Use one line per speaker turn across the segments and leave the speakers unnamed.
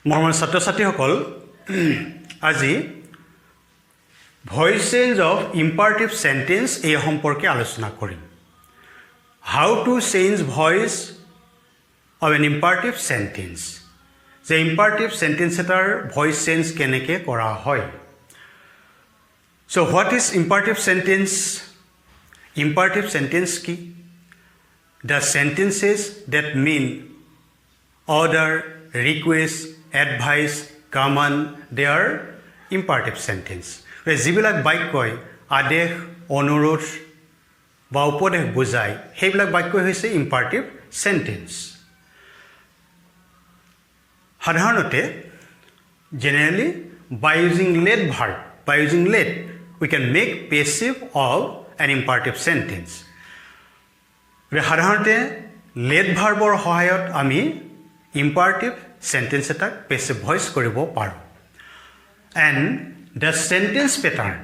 মৰমৰ ছাত্ৰ-ছাত্ৰীসকল আজি voice change of imperative sentence এই সম্পৰ্কে আলোচনা কৰিম how to change voice of an imperative sentence যে ইম্পাৰেটিভ সেন্টেন্স এটাৰ ভয়েস চেঞ্জ কেনেকৈ কৰা হয় so what is imperative sentence imperative sentence ki the sentences that mean order request advice command they are imperative sentence jibilak baikoi adesh onurodh ba upodesh bujai heibilak baikoi hoise imperative sentence sadharonote generally by using let we can make passive of an imperative sentence. সাধাৰণতে let verbৰ সহায়ত আমি imperative sentence এটা passive voice কৰিব পাৰোঁ and the sentence pattern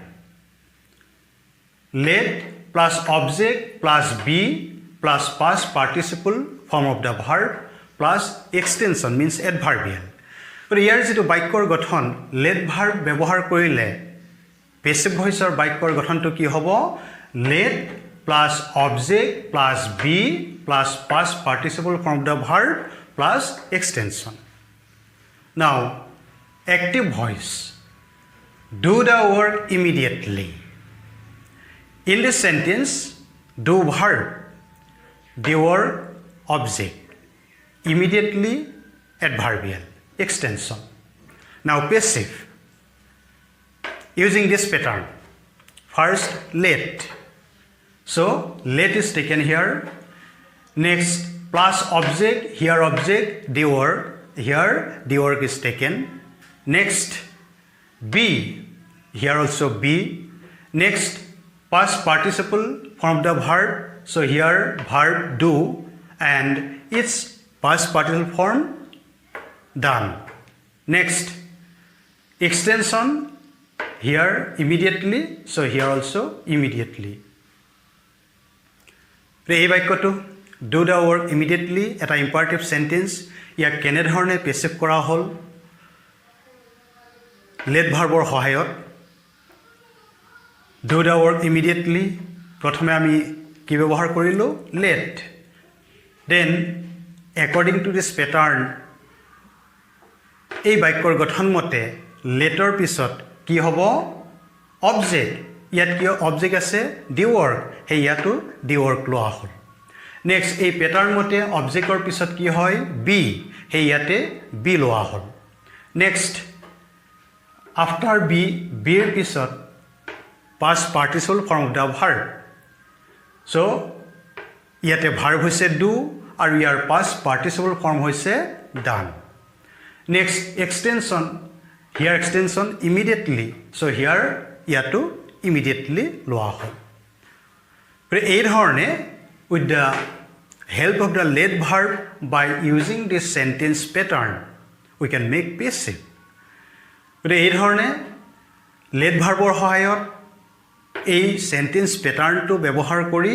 let plus object plus be plus past participle form of the verb plus extension means adverbial গতিকে ইয়াৰ যিটো বাক্যৰ গঠন let verb ব্যৱহাৰ কৰিলে passive voiceৰ বাক্যৰ গঠনটো কি হ'ব let plus object plus be plus past participle from the verb plus extension. Now, active voice. Do the work immediately. In this sentence, do verb, the word object, immediately adverbial, extension. Now, passive. Using this pattern, first let. So let is taken here. Next plus object, here object, the work, here the work is taken. Next be, here also be. Next past participle form the verb, so here verb do and its past participle form done. Next extension, here immediately, so here also immediately. এই বাক্যটো do the work immediately এটা imperative sentence ইয়াক কেনেধৰণে passive কৰা হ'ল let verbৰ সহায়ত do the work immediately প্ৰথমে আমি কি ব্যৱহাৰ কৰিলো let then according to this pattern এই বাক্যৰ গঠন মতে লেটৰ পিছত কি হ'ব অবজেক্ট ইয়াত কি অবজেক্ট আছে দি ওয়ার্ক হে ইয়াতো দি ওয়ার্ক লোৱা হ'ল নেক্সট এই প্যাটাৰ্ণ মতে অবজেক্টৰ পিছত কি হয় বি হে ইয়াতে বি লোৱা হ'ল নেক্সট আফটাৰ বি বিৰ পিছত past participle form of the verb so ইয়াতে ভাৰ্ব হৈছে ডু আৰু ইয়াৰ পাষ্ট পাৰ্টিচিপল ফৰ্ম হৈছে done next extension here extension immediately so here yato immediately loa hol এই ধৰণে with the help of the let verb by using this sentence pattern we can make passive এই ধৰণে let verbৰ সহায়ত এই sentence pattern to ব্যৱহাৰ কৰি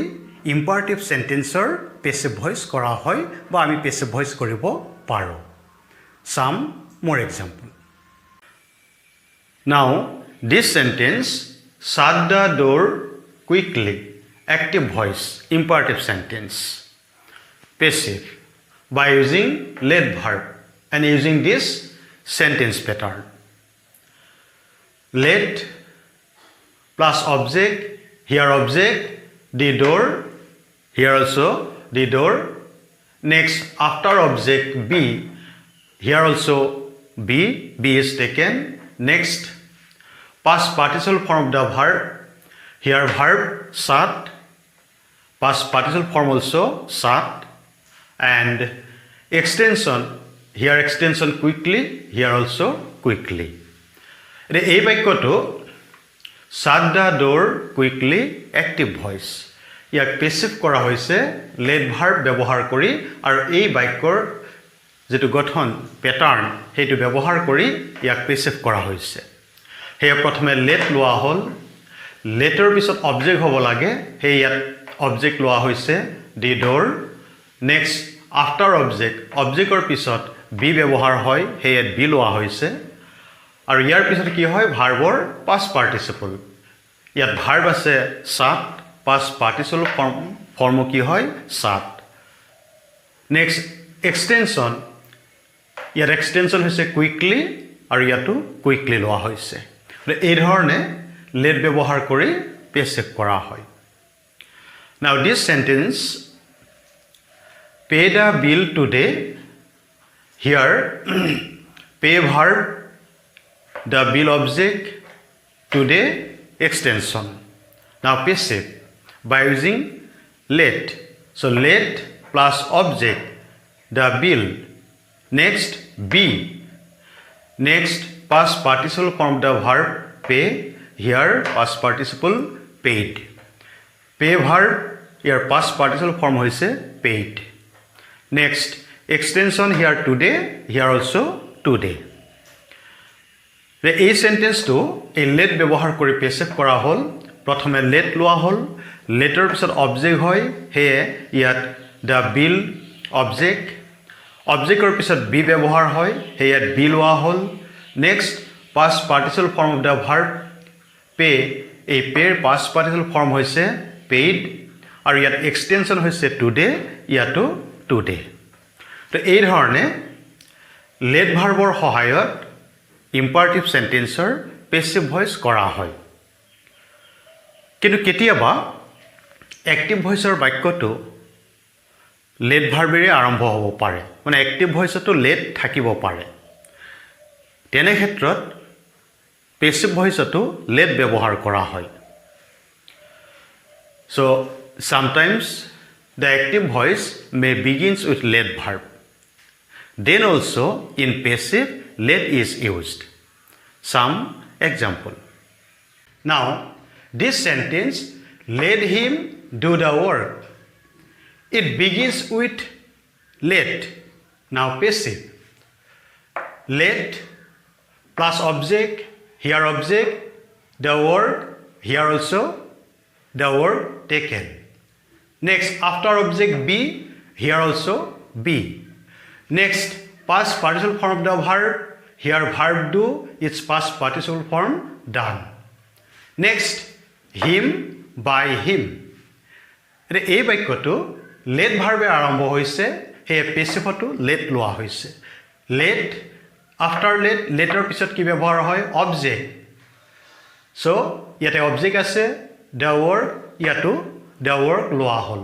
imperative sentenceৰ passive voice কৰা হয় বা আমি passive voice কৰিব পাৰো some more example. Now, this sentence, shut the door quickly, active voice, imperative sentence, passive, by using let verb and using this sentence pattern. Let plus object, here object, the door, here also the door. Next, after object be, here also be is taken. Next, past participle form of the verb, here verb shut, past participle form also shut, and extension, here extension quickly, here also quickly. এই বাক্যটো shut the door quickly active voice ইয়াক passive কৰা হৈছে let verb ব্যৱহাৰ কৰি আৰু এই বাক্যৰ যেটো গঠন প্যাটাৰ্ণ হেতু ব্যৱহাৰ কৰি ইয়াক পেছিভ কৰা হৈছে হে প্ৰথমে let লোৱা হল লেটৰ পিছত অবজেক্ট হ'ব লাগে হে ইয়াত অবজেক্ট লোৱা হৈছে the door next after objector পিছত বি ব্যৱহাৰ হয় সেয়ে বি লোৱা হৈছে আৰু ইয়াৰ পিছত কি হয় ভাৰ্বৰ পাষ্ট পাৰ্টিচিপল ইয়াত ভাৰ্ব আছে সাত পাষ্ট পাৰ্টিচিপল ফৰ্ম কি হয় সাত নেক্সট এক্সটেনশন ইয়াৰ এক্সটেনশন হৈছে কুইকলি আৰু ইয়াতো কুইকলি লোৱা হৈছে এই ধৰণে লেট ব্যৱহাৰ কৰি পেছেভ কৰা হয় now this sentence pay the bill today here pay verb the bill object today extension now passive by using let so let plus object the bill next be next past participle form the verb pay here past participle paid pay verb here past participle form hoise paid next extension here today here also today এই সেন্টেন্সটো এই late ব্যৱহাৰ কৰি পেছেভ কৰা হ'ল প্ৰথমে late লোৱা হ'ল লেটৰ পিছত অবজেক্ট হয় হেয়ে ইয়াত দা বিল অবজেক্ট অবজেক্টৰ পিছত বি ব্যৱহাৰ হয় হেয়ে ইয়াত বি লোৱা হ'ল next past participle form of the verb pay এই পেৰ পাষ্ট পাৰ্টিচিপল ফৰ্ম হৈছে পেইড আৰু ইয়াত এক্সটেনশন হৈছে টুডে ইয়াতো টুডে তো এই ধৰণে লেট ভাৰ্বৰ সহায়ত ইম্পাৰেটিভ সেন্টেন্সৰ পেছিভ ভয়েস কৰা হয় কিন্তু কেতিয়াবা এক্টিভ ভয়েসৰ বাক্যটো লেট ভাৰ্বেৰে আৰম্ভ হ'ব পাৰে মানে এক্টিভ ভয়েসটো লেট থাকিব পাৰে তেনে ক্ষেত্ৰত পেছিভ ভয়েসটো লেট ব্যৱহাৰ কৰা হয় so sometimes the active voice may begins with let verb then also in passive let is used some example now this sentence let him do the work it begins with let now passive let plus object here object the word here also the word taken next after object be here also be next past participle form of the verb here verb do its past participle form done next him by him এই বাক্যটো late ভাৰ্বে আৰম্ভ হৈছে হে পেছিভটো late লোৱা হৈছে late after late লেটৰ পিছত কি ব্যৱহাৰ হয় অবজেক্ট সো ইয়াতে অবজেক্ট আছে the word ইয়াতো the work লোৱা হ'ল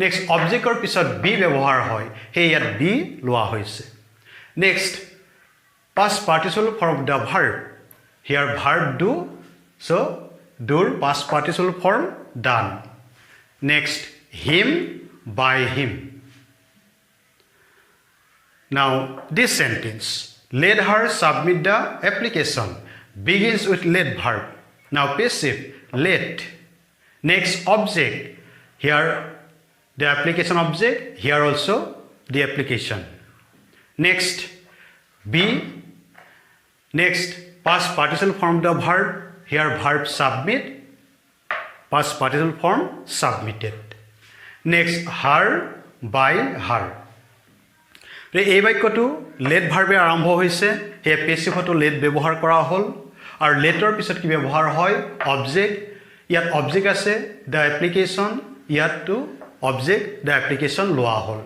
নেক্সট অবজেক্টৰ পিছত বি ব্যৱহাৰ হয় হে ইয়াত বি লোৱা হৈছে next past participle form of the verb here verb do so do past participle form done next him by him now this sentence let her submit the application begins with let verb now passive let next object here the application object here also the application next be next past participle form the verb here verb submit past participle form submitted next her by her এই বাক্যটো late ভাৰ্বে আৰম্ভ হৈছে হে পেছিভটো late ব্যৱহাৰ কৰা হ'ল আৰু লেটৰ পিছত কি ব্যৱহাৰ হয় অবজেক্ট ইয়াত অবজেক্ট আছে দ্য এপ্লিকেশ্যন ইয়াতো অবজেক্ট দ্য এপ্লিকেশ্যন লোৱা হ'ল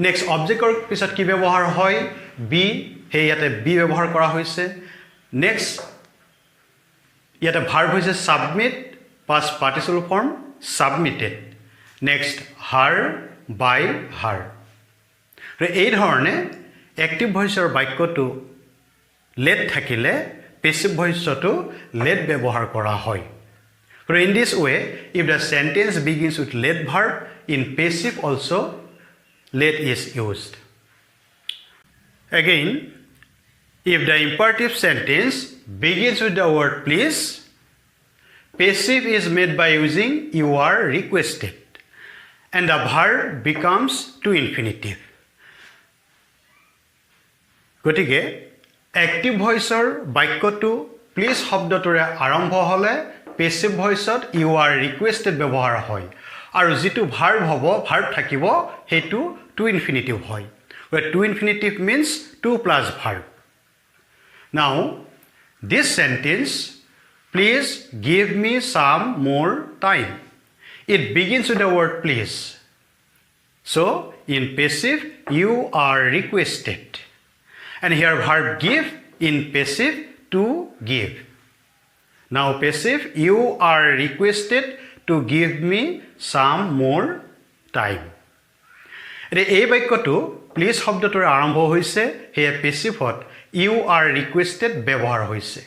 নেক্সট অবজেক্টৰ পিছত কি ব্যৱহাৰ হয় বি হে ইয়াতে বি ব্যৱহাৰ কৰা হৈছে নেক্সট ইয়াতে ভাৰ্ব হৈছে submit past participle form submitted next her by her এই ধৰণে এক্টিভ ভয়েসৰ বাক্যটো লেট থাকিলে পেছিভ ভয়েসটো লেট ব্যৱহাৰ কৰা হয় So in this way, if the sentence begins with let verb, in passive also let is used. Again, if the imperative sentence begins with the word please, passive is made by using you are requested and the verb becomes to infinitive. গতিকে active voiceৰ বাক্যটো please শব্দটোৰে আৰম্ভ হ'লে passive ভয়েসত U are requested ব্যৱহাৰ হয় আৰু যেটো verb হ'ব verb থাকিব হেতু টু ইনফিনিটিভ হয় where to infinitive means to plus verb. Now, this sentence, please give me some more time. It begins with the word please. So, in passive, you are requested. And here verb give, in passive, to give. Now, passive, you are requested to give me some more time. এই বাক্যটো please শব্দটোৰে আৰম্ভ হৈছে সেয়ে পেছিভত U are requested ব্যৱহাৰ হৈছে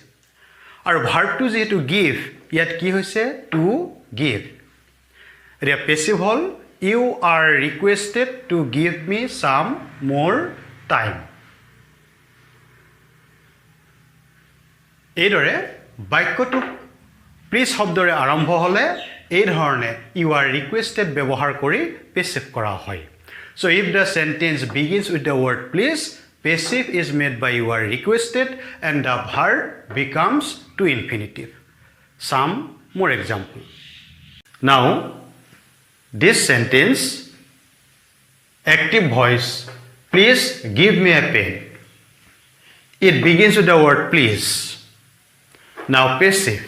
আৰু ভাৰ্বটো যেহেতু give ইয়াত কি হৈছে টু গিভ এতিয়া পেছিভ হ'ল you are requested to give me some more time এইদৰে বাক্যটো প্লিজ শব্দৰে আৰম্ভ হ'লে এই ধৰণে ইউ আৰ ৰিকুৱেষ্টেড ব্যৱহাৰ কৰি পেছিভ কৰা হয় So if the sentence begins with the word please, passive is made by you are requested and the verb becomes to infinitive. Some more example. Now, this sentence, active voice, please give me a pen. It begins with the word please. Now passive.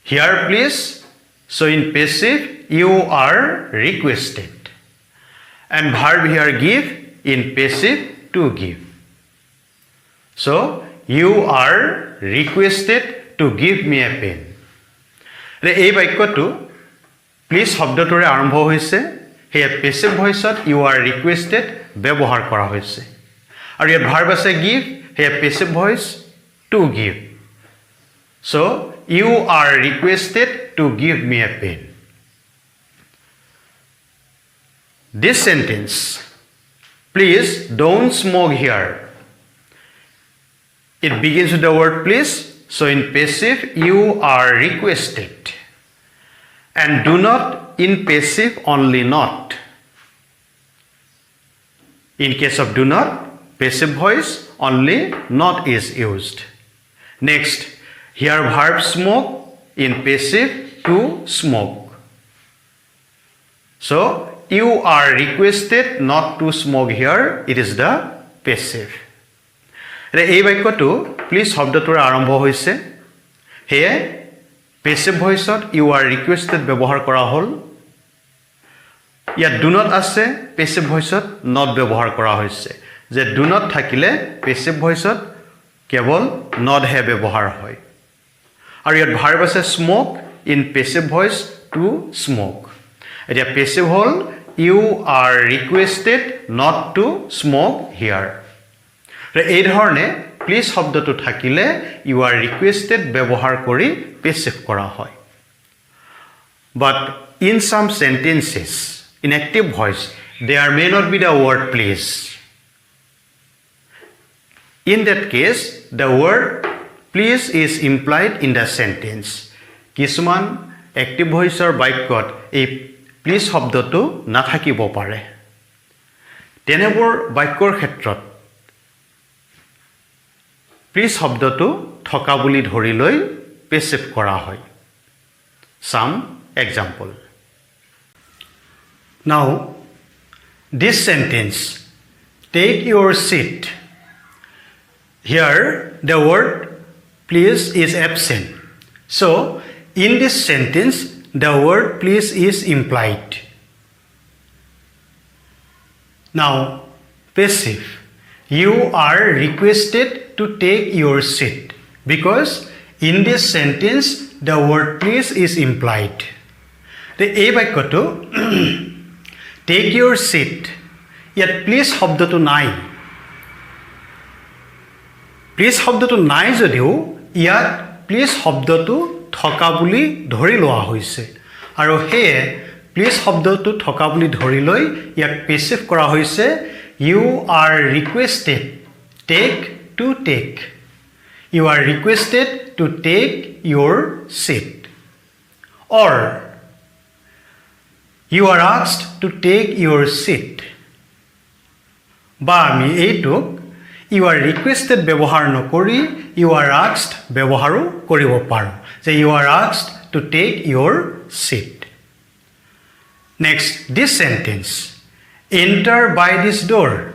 Here please, so in passive you are requested. And verb here give, in passive to give. So, you are requested to give me a pen. এই বাক্যটো please শব্দটোৰে আৰম্ভ হৈছে সেয়ে passive ভইচত U are requested ব্যৱহাৰ কৰা হৈছে আৰু ইয়াত ভাৰ্ব আছে গিভ সেয়ে passive voice to give So, you are requested to give me a pen. This sentence, please don't smoke here. It begins with the word please. So in passive, you are requested. And do not in passive only not. In case of do not, passive voice only not is used. Next, here verb smoke in passive to smoke. So, you are requested not to smoke here. It is the passive. এই বাক্যটো please শব্দটোৰে আৰম্ভ হৈছে সেয়ে passive ভইচত U are requested ব্যৱহাৰ কৰা হ'ল ইয়াত do not আছে পেছিভ ভইচত নট ব্যৱহাৰ কৰা হৈছে যে ডু নট থাকিলে পেছিভ ভইচত কেৱল নট হে ব্যৱহাৰ হয় আৰু ইয়াত ভাৰ্ব আছে smoke in passive voice to smoke এতিয়া পেছিভ হ'ল You are requested not to smoke here. এই ধৰণে প্লিজ শব্দটো থাকিলে you are requested ব্যৱহাৰ কৰি পেছিভ কৰা হয় But in some sentences, in active voice, there may not be the word please. In that case, the word please is implied in the sentence. কিছুমান active voiceৰ বাক্যত এই please শব্দটো নাথাকিব পাৰে তেনেবোৰ বাক্যৰ ক্ষেত্ৰত প্লিজ শব্দটো থকা বুলি ধৰি লৈ পেছিভ কৰা হয় Some example. Now, this sentence, take your seat. Here, the word please is absent. So, in this sentence, the word please is implied. Now, passive. You are requested to take your seat because in this sentence the word please is implied. এই বাক্যটো take your seat ইয়াত please শব্দটো নাই please শব্দটো নাই যদিও ইয়াত please শব্দটো থকা বুলি ধৰি লোৱা হৈছে আৰু হেয়ে প্লিজ শব্দটো থকা বুলি ধৰি লৈ ইয়াক পেছিভ কৰা হৈছে you are requested you are requested to take your seat or you are asked to take your seat বা আমি এইটোক you are requested ব্যৱহাৰ নকৰি you are asked ব্যৱহাৰো কৰিব পাৰো যে you are asked to take your seat Next, this sentence, enter by this door.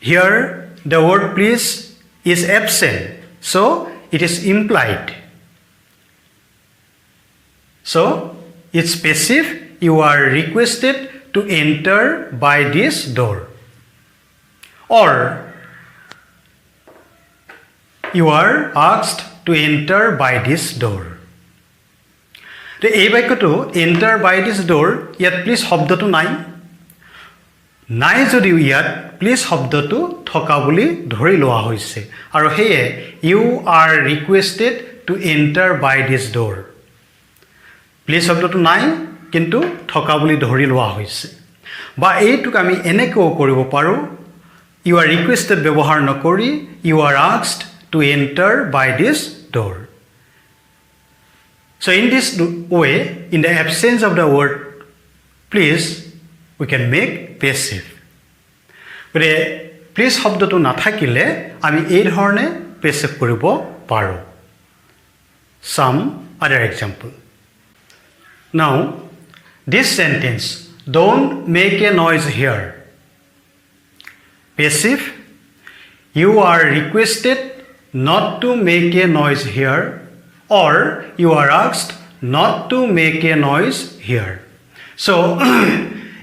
Here the word please is absent, so it is implied. So it's passive. You are requested to enter by this door. Or you are asked to enter by this door. তো এই বাক্যটো enter by this door ইয়াত please শব্দটো নাই যদিও ইয়াত please শব্দটো থকা বুলি ধৰি লোৱা হৈছে আৰু হেয়ে you are requested to enter by this door please শব্দটো নাই কিন্তু থকা বুলি ধৰি লোৱা হৈছে বা এইটোক আমি এনেকৈও কৰিব পাৰোঁ ইউ আৰ ৰিকুৱেষ্টেড ব্যৱহাৰ নকৰি you are asked to enter by this door So in this way, in the absence of the word please, we can make passive. But please শব্দটো নাথাকিলে আমি এই ধৰণে passive কৰিব পাৰোঁ. Some other example. Now, this sentence, don't make a noise here. Passive, you are requested not to make a noise here. Or you are asked not to make a noise here. So,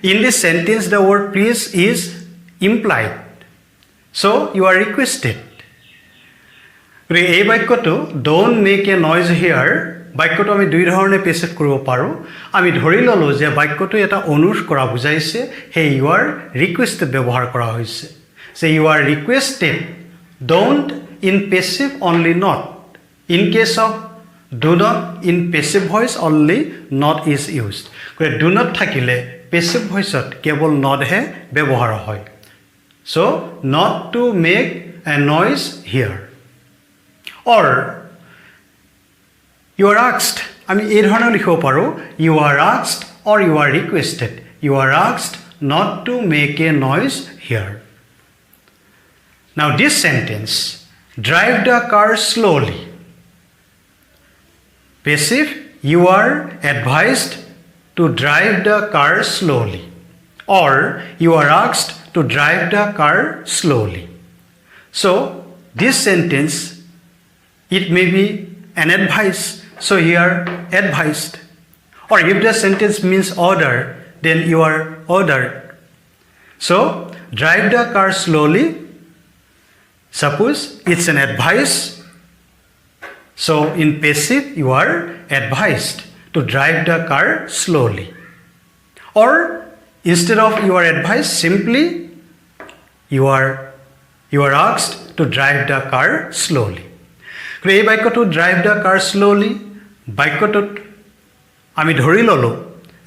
in this sentence, the word please is implied. So, you are requested. এই বাক্যটো don't make a noise here বাক্যটো আমি দুই ধৰণে passive কৰিব পাৰোঁ আমি ধৰি ললো যে বাক্যটো এটা অনুৰোধ কৰা বুজাইছে হে you are requested ব্যৱহাৰ কৰা হৈছে so you are requested don't in passive only not in case of do not in passive voice only not is used do not থাকিলে passive voice ত কেৱল not হে ব্যৱহাৰ হয় so not to make a noise here or you are asked আমি এই ধৰণে লিখিব পাৰোঁ you are asked or you are requested you are asked not to make a noise here now this sentence drive the car slowly passive you are advised to drive the car slowly or you are asked to drive the car slowly so this sentence it may be an advice so here advised or if the sentence means order then you are ordered so drive the car slowly suppose it's an advice so in passive you are advised to drive the car slowly or instead of you are advised simply you are asked to drive the car slowly এই বাক্যটো drive the car slowly বাক্যটোত আমি ধৰি ললো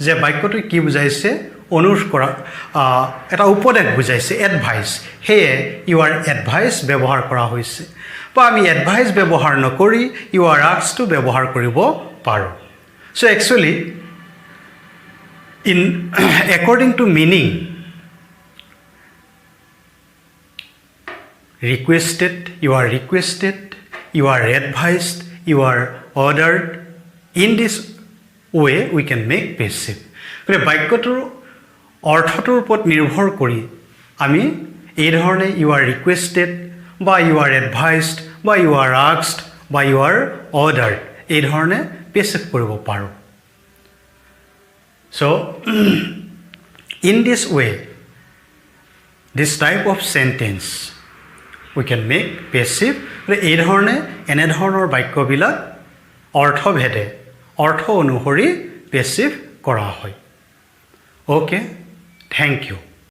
যে বাক্যটো কি বুজাইছে অনুৰোধ কৰা এটা উপদেশ বুজাইছে এডভাইস হেয়ে ইউ আৰ এডভাইস ব্যৱহাৰ কৰা হৈছে বা আমি এডভাইস ব্যৱহাৰ নকৰি ইউ আৰ আস্কড টু ব্যৱহাৰ কৰিব পাৰোঁ so actually in according to meaning requested you are advised you are ordered in this way we can make passive বাক্যটোৰ অৰ্থটোৰ ওপৰত নিৰ্ভৰ কৰি আমি এই ধৰণে you are requested বা you are advised বা you are asked বা you are ordered এই ধৰণে passive কৰিব পাৰোঁ so in this way this type of sentence we can make passive এই ধৰণে এনে ধৰণৰ বাক্যবিলাক অৰ্থভেদে অৰ্থ অনুসৰি passive কৰা হয় okay thank you